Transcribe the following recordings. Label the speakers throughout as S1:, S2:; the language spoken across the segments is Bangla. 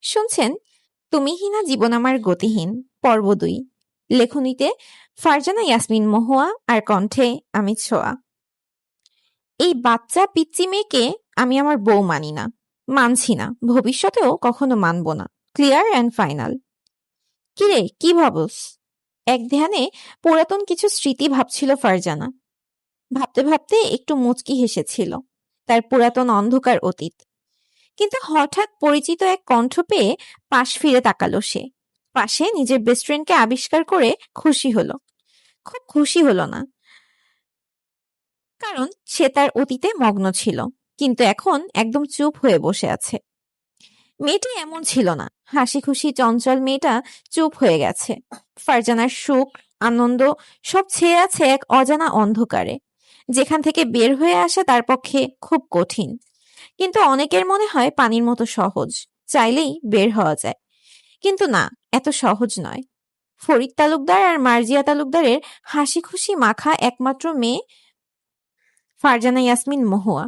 S1: শুনছেন তুমিহীন জীবন আমার গতিহীন পর্ব ২, লেখনীতে ফারজানা ইয়াসমিন মহুয়া আর কণ্ঠে আমি ছোঁয়া। এই বাচ্চা পিচ্চি মেয়েকে আমি আমার বউ মানি না, মানছি না, ভবিষ্যতেও কখনো মানব না। Clear and final. কিরে কি ভাবস? এক ধ্যানে পুরাতন কিছু স্মৃতি ভাবছিল ফারজানা। ভাবতে ভাবতে একটু মুচকি হেসেছিল তার পুরাতন অন্ধকার অতীত। কিন্তু হঠাৎ পরিচিত এক কণ্ঠ পেয়ে পাশ ফিরে তাকালো সে। পাশে নিজের বেস্ট ফ্রেন্ডকে আবিষ্কার করে খুশি হলো। খুব খুশি হলো না, কারণ সে তার অতীতে মগ্ন ছিল, কিন্তু এখন একদম চুপ হয়ে বসে আছে। মেয়েটি এমন ছিল না, হাসি খুশি চঞ্চল মেয়েটা চুপ হয়ে গেছে। ফারজানার সুখ আনন্দ সব ছেয়ে আছে এক অজানা অন্ধকারে, যেখান থেকে বের হয়ে আসা তার পক্ষে খুব কঠিন। কিন্তু অনেকের মনে হয় পানির মতো সহজ, চাইলেই বের হওয়া যায়। কিন্তু না, এত সহজ নয়। ফরিদ তালুকদার আর মার্জিয়া তালুকদারের হাসি খুশি মাখা একমাত্র মেয়ে ফারজানা ইয়াসমিন মহুয়া,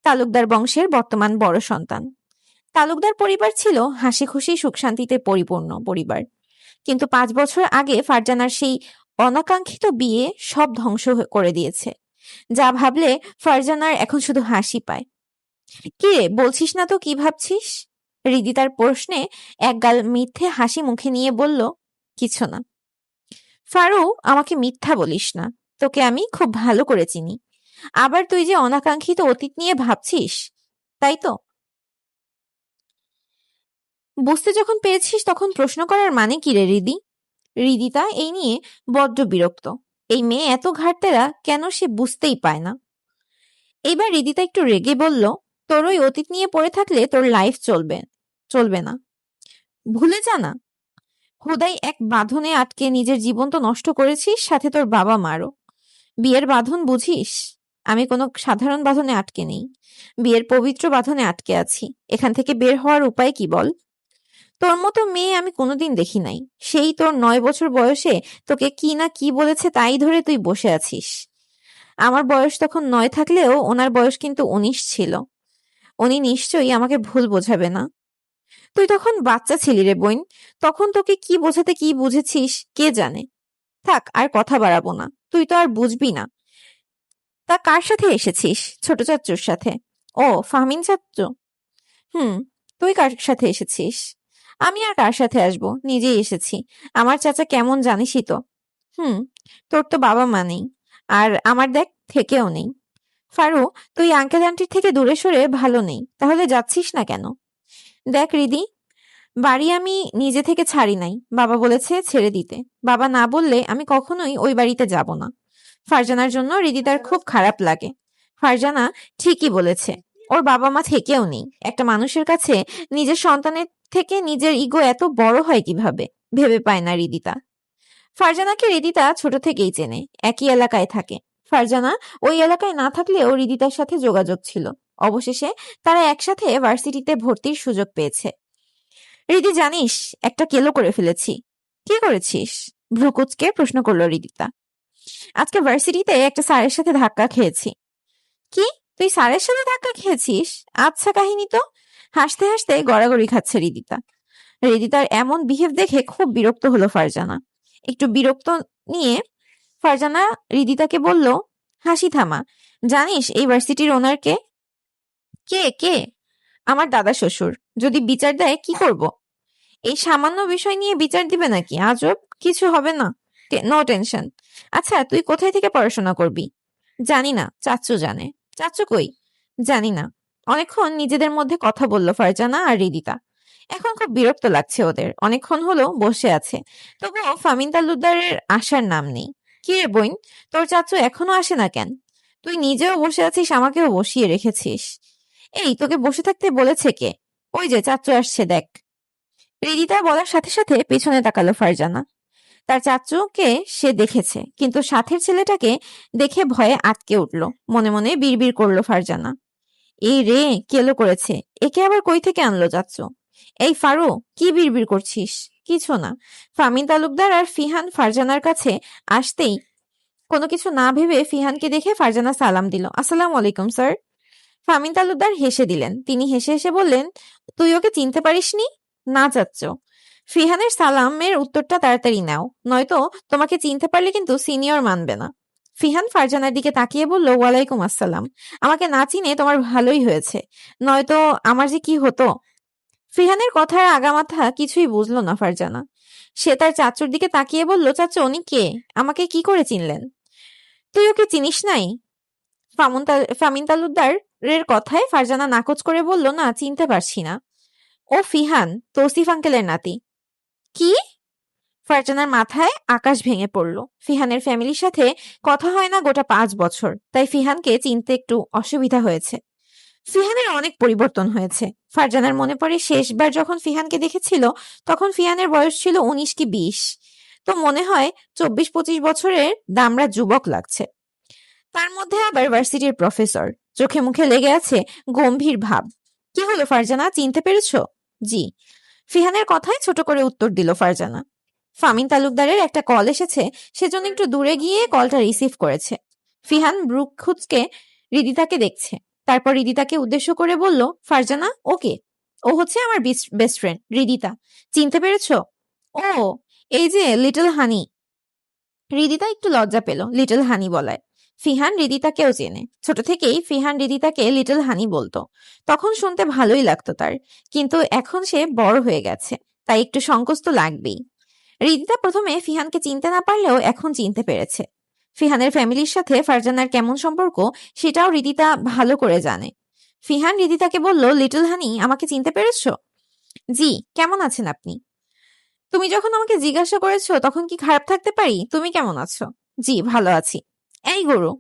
S1: তালুকদার বংশের বর্তমান বড় সন্তান। তালুকদার পরিবার ছিল হাসি খুশি সুখ শান্তিতে পরিপূর্ণ পরিবার, কিন্তু ৫ বছর আগে ফারজানার সেই অনাকাঙ্ক্ষিত বিয়ে সব ধ্বংস করে দিয়েছে। যা ভাবলে ফারজানার এখন শুধু হাসি পায়। কিরে বলছিস না তো, কি ভাবছিস? হৃদি তার প্রশ্নে একগাল মিথ্যে হাসি মুখে নিয়ে বলল, কিছু না। ফারু, আমাকে মিথ্যা বলিস না, তোকে আমি খুব ভালো করে চিনি। আবার তুই যে অনাকাঙ্ক্ষিত অতীত নিয়ে ভাবছিস, তাই তো? বুঝতে যখন পেরেছিস তখন প্রশ্ন করার মানে কি রে হৃদি? হৃদিতা এই নিয়ে বড্ড বিরক্ত। এই মেয়ে এত ঘাটতেরা কেন সে বুঝতেই পায় না। এইবার হৃদিতা একটু রেগে বলল, তোর ওই অতীত নিয়ে পড়ে থাকলে তোর লাইফ চলবে না। ভুলে যা না, খোদাই এক বাঁধনে আটকে নিজের জীবন তো নষ্ট করেছিস, সাথে তোর বাবা মারও। বিয়ের বাঁধন বুঝিস? আমি কোনো সাধারণ বাঁধনে আটকে নেই, বিয়ের পবিত্র বাঁধনে আটকে আছি। এখান থেকে বের হওয়ার উপায় কি বল? তোর মতো মেয়ে আমি কোনোদিন দেখি নাই। সেই তোর ৯ বছর বয়সে তোকে কি না কি বলেছে তাই ধরে তুই বসে আছিস। আমার বয়স তখন ৯ থাকলেও ওনার বয়স কিন্তু ১৯ ছিল। উনি নিশ্চয়ই আমাকে ভুল বোঝাবে না। তুই তখন বাচ্চা ছিলি রে বোন, তখন তোকে কি বোঝাতে কি বুঝেছিস কে জানে। থাক, আর কথা বাড়াবো না, তুই তো আর বুঝবি না। তা কার সাথে এসেছিস? ছোট চাচ্চুর সাথে? ও, ফাহমিন চাচ্চু। হুম, তুই কার সাথে এসেছিস? আমি আর কার সাথে আসবো, নিজেই এসেছি। আমার চাচা কেমন জানিসই তো। হুম, তোর তো বাবা মা নেই, আর আমার দেখ থেকেও নেই। ফারু, তুই আঙ্কেল আন্টির থেকে দূরে সরে ভালো নেই, তাহলে যাচ্ছিস না কেন? দেখ হৃদি, বাড়ি আমি নিজে থেকে ছাড়ি নাই, বাবা বলেছে ছেড়ে দিতে। বাবা না বললে আমি কখনোই ওই বাড়িতে যাব না। ফারজানার জন্য হৃদিতার খুব খারাপ লাগে। ফারজানা ঠিকই বলেছে, ওর বাবা মা থেকেও নেই। একটা মানুষের কাছে নিজের সন্তানের থেকে নিজের ইগো এত বড় হয় কিভাবে, ভেবে পায় না হৃদিতা। ফারজানাকে হৃদিতা ছোট থেকেই চেনে, একই এলাকায় থাকে। ফারজানা ওই এলাকায় না থাকলেও হৃদিতার সাথে যোগাযোগ ছিল। অবশেষে তারা একসাথে ভার্সিটিতে ভর্তির সুযোগ পেয়েছে। হৃদি জানিস, একটা কেলো করে ফেলেছি। কি করেছিস? ভ্রুকুচকে প্রশ্ন করলো হৃদিতা। আজকে ভার্সিটিতে একটা স্যারের সাথে ধাক্কা খেয়েছি। কি, তুই স্যারের সাথে ধাক্কা খেয়েছিস? আচ্ছা কাহিনী তো। হাসতে হাসতে গড়াগড়ি খাচ্ছে হৃদিতা। হৃদিতার এমন বিহেভ দেখে খুব বিরক্ত হলো ফারজানা। একটু বিরক্ত নিয়ে ফারজানা হৃদিতাকে বলল, হাসি থামা। জানিস এই ভার্সিটির ওনার কে? কে কে? আমার দাদা শ্বশুর। যদি বিচার দেয় কি করব? এই সামান্য বিষয় নিয়ে বিচার দিবে নাকি? আজব, কিছু হবে না, নো টেনশন। আচ্ছা, তুই কোথায় থেকে পড়াশোনা করবি? জানি না, চাচ্চু জানে। চাচ্চু কই? জানি না। অনেকক্ষণ নিজেদের মধ্যে কথা বলল ফারজানা আর হৃদিতা। এখন খুব বিরক্ত লাগছে ওদের, অনেকক্ষণ হলো বসে আছে, তবুও ফামিন তালুকদারের আসার নাম নেই। কি রে বোন, তোর চাচ্চু এখনো আসে না কেন? তুই নিজেও বসে আছিস, আমাকেও বসিয়ে রেখেছিস। এই, তোকে বসে থাকতে বলেছে কে? ওই যে চাচ্চু আসছে, দেখ। হৃদিতা বলার সাথে সাথে পেছনে তাকালো ফারজানা। তার চাচুকে সে দেখেছে, কিন্তু সাথের ছেলেটাকে দেখে ভয়ে আটকে উঠল। মনে মনে বিড়বিড় করলো ফারজানা, এই রে, কেলো করেছে। একে আবার কই থেকে আনলো চাচ্চু? এই ফারু, কি বিড়বিড় করছিস? কিছু না। ফামিন তালুকদার আর ফিহান ফারজানার কাছে আসতেই কোনো কিছু না ভেবে ফিহানকে দেখে ফারজানা সালাম দিল, আসসালামু আলাইকুম স্যার। ফামিন তালুকদার হেসে দিলেন। তিনি হেসে হেসে বললেন, তুই ওকে চিনতে পারিসনি? না চাচ্ছ, ফিহানের সালামের উত্তরটা তাড়াতাড়ি নাও, নয়তো তোমাকে চিনতে পারলে কিন্তু সিনিয়র মানবে না। ফিহান ফারজানার দিকে তাকিয়ে বলল, ওয়ালাইকুম আসসালাম। আমাকে না চিনে তোমার ভালোই হয়েছে, নয়তো আমার যে কি হতো। ফিহানের কথার আগামাথা কিছুই বুঝলো না ফারজানা। সে তার চাচুর দিকে তাকিয়ে বলল, চাচু উনি কে? আমাকে কি করে চিনলেন? তুই ওকে চিনিস নাই? ফামিন তালুকদার এর কথায় ফারজানা নাকচ করে বলল, না চিনতে পারছি না। ও ফিহান, তৌসিফ আঙ্কেলের নাতি। কি? ফারজানার মাথায় আকাশ ভেঙে পড়ল। ফিহানের ফ্যামিলির সাথে কথা হয় না গোটা 5 বছর, তাই ফিহানকে চিনতে একটু অসুবিধা হয়েছে। ফিহানের অনেক পরিবর্তন হয়েছে। ফারজানার মনে পড়ে শেষবার যখন ফিহানকে দেখেছিল তখন ফিহানের বয়স ছিল 19 কি 20। তো মনে হয় 24-25 বছরের দামড়া যুবক লাগছে। তার মধ্যে আবার ভার্সিটির প্রফেসর, চোখে মুখে লেগে আছে গম্ভীর ভাব। কি হলো ফারজানা, চিনতে পেরেছো? জি। ফিহানের কথায় ছোট করে উত্তর দিল ফারজানা। ফামিন তালুকদারের একটা কল এসেছে, সেজন্য একটু দূরে গিয়ে কলটা রিসিভ করেছে। ফিহান ব্রুক খুঁজকে হৃদিতাকে দেখছে। তারপর হৃদিতাকে উদ্দেশ্য করে বলল, ফারজানা ওকে? ও হচ্ছে আমার বেস্ট ফ্রেন্ড হৃদিতা। চিনতে পেরেছো? ও, এই যে লিটল হানি। হৃদিতা একটু লজ্জা পেল লিটল হানি বলায়। ফিহান হৃদিতাকেও চেনে, ছোট থেকেই ফিহান হৃদিতাকে লিটল হানি বলতো। তখন শুনতে ভালোই লাগতো তার, কিন্তু এখন সে বড় হয়ে গেছে, তাই একটু সংকোচ তো লাগবেই। হৃদিতা প্রথমে ফিহানকে চিনতে না পারলেও এখন চিনতে পেরেছে। ফিহানের ফ্যামিলির সাথে ফারজানার কেমন সম্পর্ক সেটাও হৃদিতা ভালো করে জানে। ফিহান হৃদিতাকে বলল, লিটল হানি আমাকে চিনতে পেরেছো? জি। কেমন আছেন আপনি? তুমি যখন আমাকে জিজ্ঞাসা করেছো তখন কি খারাপ থাকতে পারি? তুমি কেমন আছো? জি ভালো আছি। এই গরু,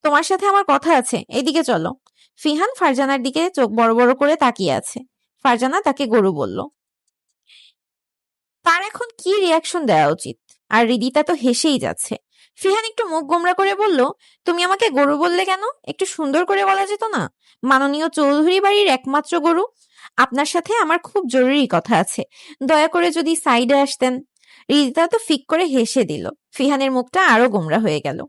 S1: তোমার সাথে আমার কথা আছে, এইদিকে চলো। ফিহান ফারজানার দিকে চোখ বড় বড় করে তাকিয়ে আছে। ফারজানা তাকে গরু বলল। তার এখন কি রিয়াকশন দেওয়া উচিত? আর হৃদিতা তো হেসেই যাচ্ছে। ফিহান একটু মুখ গোমরা করে বলল, তুমি আমাকে গরু বললে কেন? একটু সুন্দর করে বলা যেত না? মাননীয় চৌধুরী বাড়ির একমাত্র গরু, আপনার সাথে আমার খুব জরুরি কথা আছে, দয়া করে যদি সাইডে আসতেন। হৃদিতা তো ফিক করে হেসে দিল। ফিহানের মুখটা আরো গোমরা হয়ে গেল।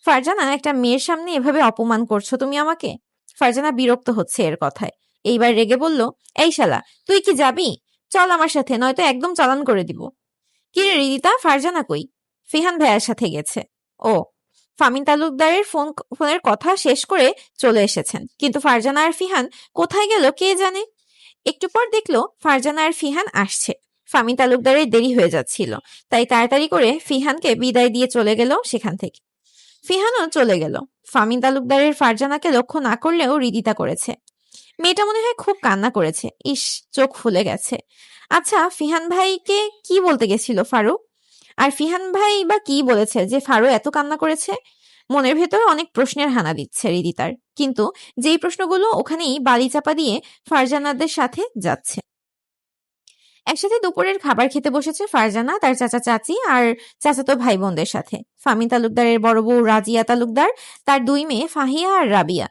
S1: ফারজানা, একটা মেয়ের সামনে এভাবে অপমান করছো তুমি আমাকে। ফারজানা বিরক্ত হচ্ছে এর কথায়। এইবার রেগে বলল, এই শালা, তুই কি যাবি? চল আমার সাথে, নয়তো একদম চালান করে দিব। কি রে হৃদিতা, ফারজানা কই? ফিহান ভাইয়ার সাথে গেছে। ও। ফামিন তালুকদারের ফোনের কথা শেষ করে চলে এসেছেন, কিন্তু ফারজানা আর ফিহান কোথায় গেল কে জানে। একটু পর দেখলো ফারজানা আর ফিহান আসছে। ফামিন তালুকদারের দেরি হয়ে যাচ্ছিল, তাই তাড়াতাড়ি করে ফিহানকে বিদায় দিয়ে চলে গেল সেখান থেকে। ফিহানও চলে গেল। ফামিন তালুকদারের ফারজানাকে লক্ষ্য না করলেও হৃদিতা করেছে। মেয়েটা মনে হয় খুব কান্না করেছে। ইস, চোখ ফুলে গেছে। আচ্ছা, ফিহান ভাইকে কি বলতে গেছিল ফারু? আর ফিহান ভাই বা কি বলেছে যে ফারু এত কান্না করেছে? মনের ভেতর অনেক প্রশ্নের হানা দিচ্ছে হৃদিতার, কিন্তু যেই প্রশ্নগুলো ওখানেই বালি চাপা দিয়ে ফারজানাদের সাথে যাচ্ছে। একসাথে দুপুরের খাবার খেতে বসেছে ফারজানা, তার চাচা চাচি আর চাচাতো ভাই বোনদের সাথে। ফামিন তালুকদারের বড় বউ রাজিয়া তালুকদার, তার 2 মেয়ে ফাহিয়া আর রাবিয়া,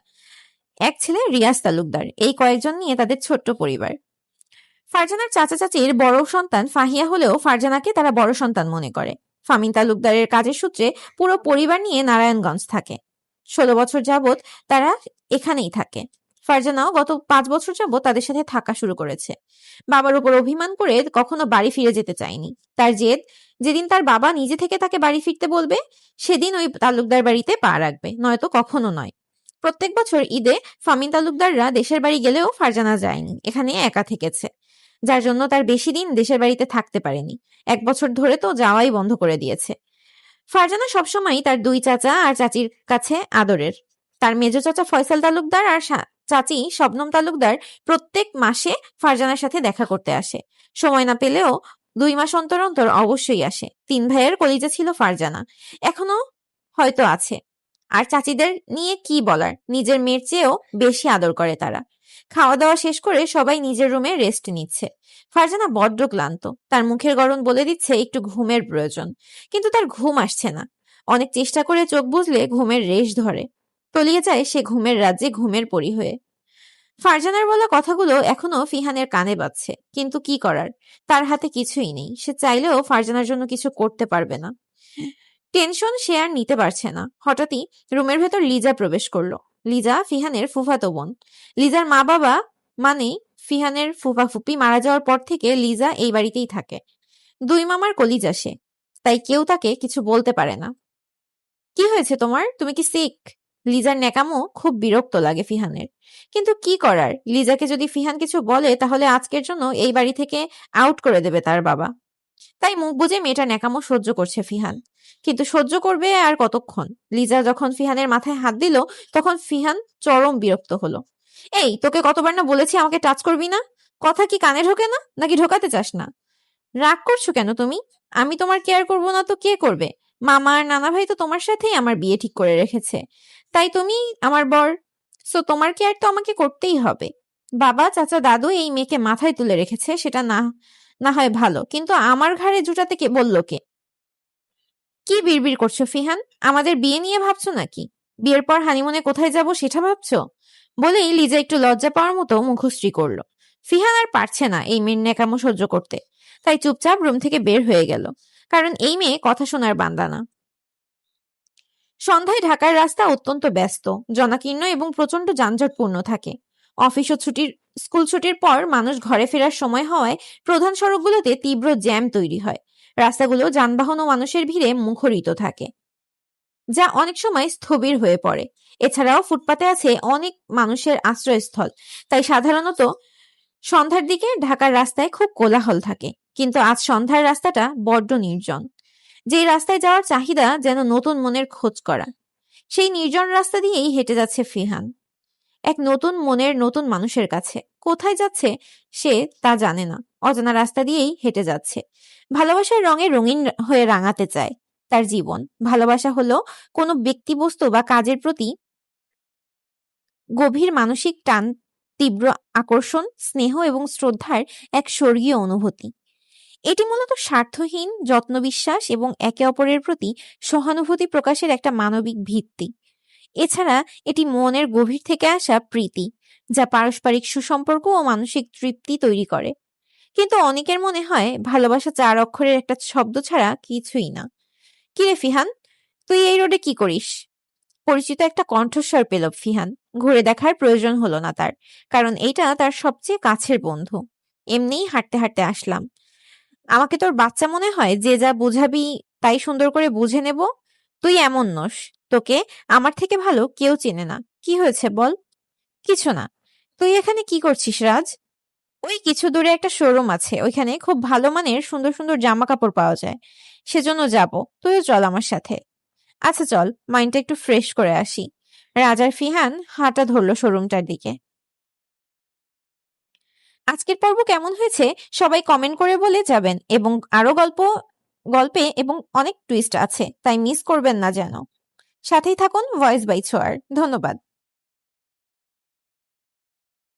S1: এক ছেলে রিয়াজ তালুকদার, এই কয়েকজন নিয়ে তাদের ছোট্ট পরিবার। ফারজানার চাচা চাচির বড় সন্তান ফাহিয়া হলেও ফারজানাকে তারা বড় সন্তান মনে করে। ফামিন তালুকদারের কাজের সূত্রে পুরো পরিবার নিয়ে নারায়ণগঞ্জ থাকে। 16 বছর যাবৎ তারা এখানেই থাকে। ফারজানাও গত 5 বছর যাবৎ তাদের সাথে থাকা শুরু করেছে। বাবার উপর অভিমান করে কখনো বাড়ি ফিরে যেতে চায়নি। তার জেদ, যেদিন তার বাবা নিজে থেকে তাকে বাড়ি ফিরতে বলবে সেদিন ওই তালুকদার বাড়িতে পা রাখবে, নয়তো কখনো নয়। প্রত্যেক বছর ঈদে ফামিন তালুকদাররা দেশের বাড়ি গেলেও ফারজানা যায়নি, এখানে একা থেকেছে, যার জন্য তার বেশি দিন দেশের বাড়িতে থাকতে পারেনি। 1 বছর ধরে তো যাওয়াই বন্ধ করে দিয়েছে। ফারজানা সবসময় তার 2 চাচা আর চাচির কাছে আদরের। তার মেজো চাচা ফয়সাল তালুকদার আর চাচি শবনম তালুকদার প্রত্যেক মাসে ফারজানার সাথে দেখা করতে আসে। সময় না পেলেও 2 মাস অন্তর অন্তর অবশ্যই আসে। 3 ভাইয়ের কলিজা ছিল ফারজানা, এখনো হয়তো আছে। আর চাচিদের নিয়ে কি বলার, নিজের মেয়ের চেয়েও বেশি আদর করে তারা। খাওয়া দাওয়া শেষ করে সবাই নিজের রুমে রেস্ট নিচ্ছে। ফারজানা বড্ড ক্লান্ত, তার মুখের গড়ন বলে দিচ্ছে একটু ঘুমের প্রয়োজন, কিন্তু তার ঘুম আসছে না। অনেক চেষ্টা করে চোখ বুজলে ঘুমের রেশ ধরে, তলিয়ে যায় সে ঘুমের রাজ্যে ঘুমের পরি হয়ে। ফারজানার বলা কথাগুলো এখনো ফিহানের কানে বাজছে, কিন্তু কি করার, তার হাতে কিছুই নেই। সে চাইলেও ফারজানার জন্য কিছু করতে পারবে না। টেনশন সে আর নিতে পারছে না। হঠাৎই রুমের ভেতর লিজা প্রবেশ করলো। লিজা ফিহানের ফুফাতো বোন। লিজার মা বাবা মানেই ফিহানের ফুফা ফুপি মারা যাওয়ার পর থেকে লিজা এই বাড়িতেই থাকে। দুই মামার কলিজা সে, তাই কেউ তাকে কিছু বলতে পারে না। কি হয়েছে তোমার? তুমি কি সিক? লিজার ন্যাকামো খুব বিরক্ত লাগে ফিহানের, কিন্তু কি করার, লিজাকে যদি ফিহান কিছু বলে তাহলে আজকের জন্য এই বাড়ি থেকে আউট করে দেবে তার বাবা। তাই মুখ বুজে মেয়েটা ন্যাকামো সহ্য করছে ফিহান, কিন্তু সহ্য করবে আর কতক্ষণ? লিজা যখন ফিহানের মাথায় হাত দিল তখন ফিহান চরম বিরক্ত হলো। এই, তোকে কতবার না বলেছি আমাকে টাচ করবি না? কথা কি কানে ঢোকে না, নাকি ঢোকাতে চাস না? রাগ করছো কেন তুমি? আমি তোমার কেয়ার করবো না তো কে করবে? মামা আর নানা ভাই তো তোমার সাথেই আমার বিয়ে ঠিক করে রেখেছে, তাই তুমি আমার বর, সো তোমার কেয়ার তো আমাকে করতেই হবে। বাবা, চাচা, দাদু এই মেয়েকে মাথায় তুলে রেখেছে, সেটা না না হয় ভালো, কিন্তু আমার ঘাড়ে জুটাতে কে বললো কে? কি বিড়বিড় করছো ফিহান? আমাদের বিয়ে নিয়ে ভাবছো নাকি? বিয়ের পর হানিমুনে কোথায় যাব সেটা ভাবছো? বলেই লিজা একটু লজ্জা পাওয়ার মতো মুখশ্রী করলো। ফিহান আর পারছে না এই মেয়ের ন্যাকামো সহ্য করতে, তাই চুপচাপ রুম থেকে বের হয়ে গেল, কারণ এই মেয়ে কথা শোনার বান্দা না। সন্ধ্যায় ঢাকার রাস্তা অত্যন্ত ব্যস্ত, জনাকীর্ণ এবং প্রচন্ড যানজটপূর্ণ থাকে। অফিস ও স্কুল ছুটির পর মানুষ ঘরে ফেরার সময় হওয়ায় প্রধান সড়কগুলোতে তীব্র জ্যাম তৈরি হয়। রাস্তাগুলো যানবাহন ও মানুষের ভিড়ে মুখরিত থাকে, যা অনেক সময় স্থবির হয়ে পড়ে। এছাড়াও ফুটপাতে আছে অনেক মানুষের আশ্রয়স্থল, তাই সাধারণত সন্ধ্যার দিকে ঢাকার রাস্তায় খুব কোলাহল থাকে। কিন্তু আজ সন্ধ্যার রাস্তাটা বড্ড নির্জন। যেই রাস্তায় যাওয়ার চাহিদা যেন নতুন মনের খোঁজ করা, সেই নির্জন রাস্তা দিয়েই হেঁটে যাচ্ছে ফিহান, এক নতুন মনের নতুন মানুষের কাছে। কোথায় যাচ্ছে সে তা জানে না, অজানা রাস্তা দিয়েই হেঁটে যাচ্ছে। ভালোবাসার রঙে রঙিন হয়ে রাঙাতে চায় তার জীবন। ভালোবাসা হলো কোনো ব্যক্তিবস্তু বা কাজের প্রতি গভীর মানসিক টান, তীব্র আকর্ষণ, স্নেহ এবং শ্রদ্ধার এক স্বর্গীয় অনুভূতি। এটি মূলত স্বার্থহীন যত্নবিশ্বাস এবং একে অপরের প্রতি সহানুভূতি প্রকাশের একটা মানবিক ভিত্তি। এছাড়া এটি মনের গভীর থেকে আসা প্রীতি, যা পারস্পরিক সুসম্পর্ক ও মানসিক তৃপ্তি তৈরি করে। কিন্তু অনেকের মনে হয় ভালোবাসা 4 অক্ষরের একটা শব্দ ছাড়া কিছুই না। কিরে ফিহান, তুই এই রোডে কি করিস? পরিচিত একটা কণ্ঠস্বর পেল ফিহান। ঘুরে দেখার প্রয়োজন হলো না তার, কারণ এইটা তার সবচেয়ে কাছের বন্ধু। এমনিই হাঁটতে হাঁটতে আসলাম। আমাকে তোর বাচ্চা মনে হয় যে যা বুঝাবি তাই সুন্দর করে বুঝে নেব? তুই এমন নোস, তোকে আমার থেকে ভালো কেউ চেনে না। কি হয়েছে বল? কিছু না। তুই এখানে কি করছিস রাজ? ওই কিছু দূরে একটা শোরুম আছে, ওইখানে খুব ভালো মানের সুন্দর সুন্দর জামা কাপড় পাওয়া যায়, সেজন্য যাব। তুইও চল আমার সাথে। আচ্ছা চল, মাইন্ডটা একটু ফ্রেশ করে আসি। রাজার ফিহান হাঁটা ধরল শোরুমটার দিকে। আজকের পর্ব কেমন হয়েছে সবাই কমেন্ট করে বলে যাবেন, এবং আরো গল্পে এবং অনেক টুইস্ট আছে, তাই মিস করবেন না যেন। সাথেই থাকুন ভয়েস বাই ছোঁয়ার। ধন্যবাদ।